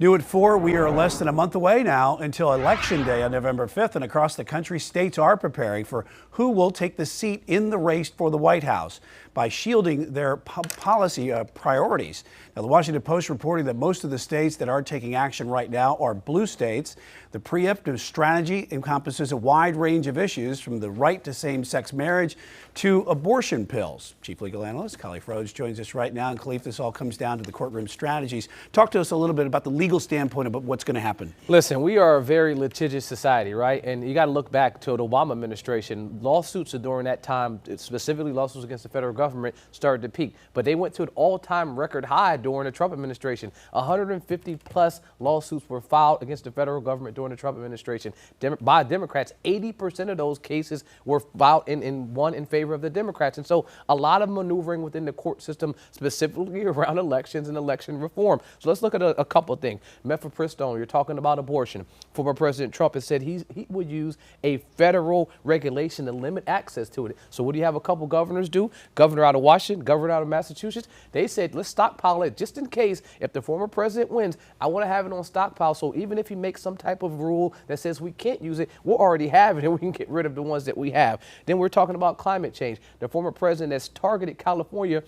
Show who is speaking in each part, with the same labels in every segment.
Speaker 1: New at 4, we are less than a month away now until Election Day on November 5th, and across the country, states are preparing for who will take the seat in the race for the White House by shielding their policy priorities. Now, the Washington Post reporting that most of the states that are taking action right now are blue states. The preemptive strategy encompasses a wide range of issues, from the right to same-sex marriage to abortion pills. Chief Legal Analyst Khalif Rhodes joins us right now. And Khalif, this all comes down to the courtroom strategies. Talk to us a little bit about the legal standpoint about what's going to happen.
Speaker 2: Listen, we are a very litigious society, right? And you got to look back to the Obama administration. Lawsuits during that time, specifically lawsuits against the federal government, started to peak. But they went to an all-time record high during the Trump administration. 150 plus lawsuits were filed against the federal government during the Trump administration by Democrats. 80% of those cases were filed in one in favor of the Democrats. And so a lot of maneuvering within the court system, specifically around elections and election reform. So let's look at a couple of things. Mifepristone, you're talking about abortion. Former President Trump has said he would use a federal regulation to limit access to it. So what do you have a couple governors do? Governor out of Washington, governor out of Massachusetts. They said, let's stockpile it just in case if the former president wins. I want to have it on stockpile. So even if he makes some type of rule that says we can't use it, we'll already have it and we can get rid of the ones that we have. Then we're talking about climate change. The former president has targeted California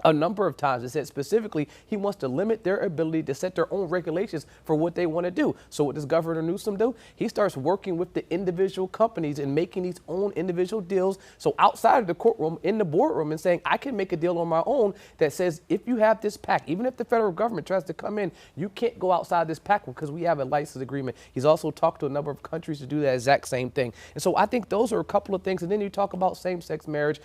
Speaker 2: a number of times. It said specifically he wants to limit their ability to set their own regulations for what they want to do. So what does Governor Newsom do? He starts working with the individual companies and making these own individual deals. So outside of the courtroom, in the boardroom, and saying, I can make a deal on my own that says if you have this pact, even if the federal government tries to come in, you can't go outside this pact because we have a license agreement. He's also talked to a number of countries to do that exact same thing. And so I think those are a couple of things. And then you talk about same-sex marriage.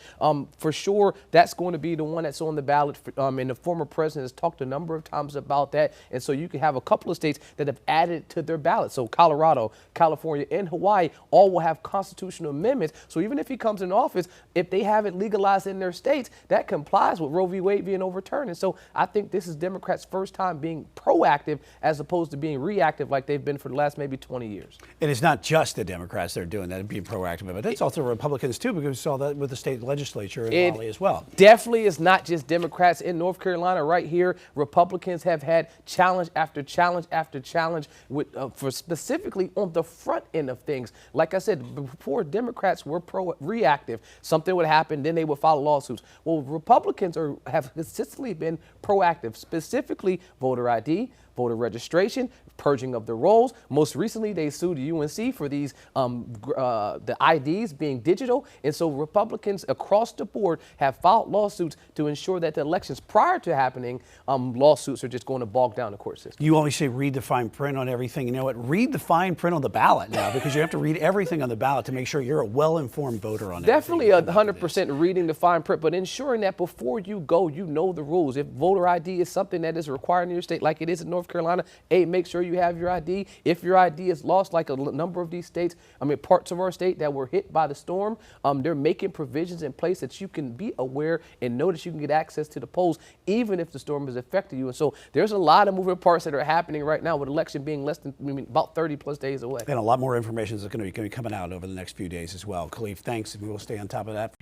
Speaker 2: For sure, that's going to be the one that's on the ballot, and the former president has talked a number of times about that. And so you can have a couple of states that have added to their ballot. So Colorado, California, and Hawaii all will have constitutional amendments. So even if he comes in office, if they have it legalized in their states, that complies with Roe v. Wade being overturned. And so I think this is Democrats' first time being proactive as opposed to being reactive like they've been for the last maybe 20 years.
Speaker 1: And it's not just the Democrats that are doing that and being proactive, but it's also Republicans too, because we saw that with the state legislature in Raleigh as well.
Speaker 2: Definitely is not just Democrats. In North Carolina right here, Republicans have had challenge after challenge after challenge with, for specifically on the front end of things. Like I said, before Democrats were reactive, something would happen, then they would file lawsuits. Well, Republicans have consistently been proactive, specifically voter ID, voter registration, purging of the rolls. Most recently, they sued UNC for these the IDs being digital. And so Republicans across the board have filed lawsuits to ensure that the elections prior to happening, lawsuits are just going to bog down the court system.
Speaker 1: You always say read the fine print on everything. You know what? Read the fine print on the ballot now, because you have to read everything on the ballot to make sure you're a well-informed voter on it.
Speaker 2: Definitely 100% reading the fine print, but ensuring that before you go, you know the rules. If voter ID is something that is required in your state, like it is in North Carolina, make sure you have your ID. If your ID is lost, like a number of these states, parts of our state that were hit by the storm, they're making provisions in place that you can be aware and know that you can get access to the polls, even if the storm has affected you. And so there's a lot of moving parts that are happening right now, with election being less than about 30 plus days away.
Speaker 1: And a lot more information is going to be coming out over the next few days as well. Khalif, thanks, and we will stay on top of that.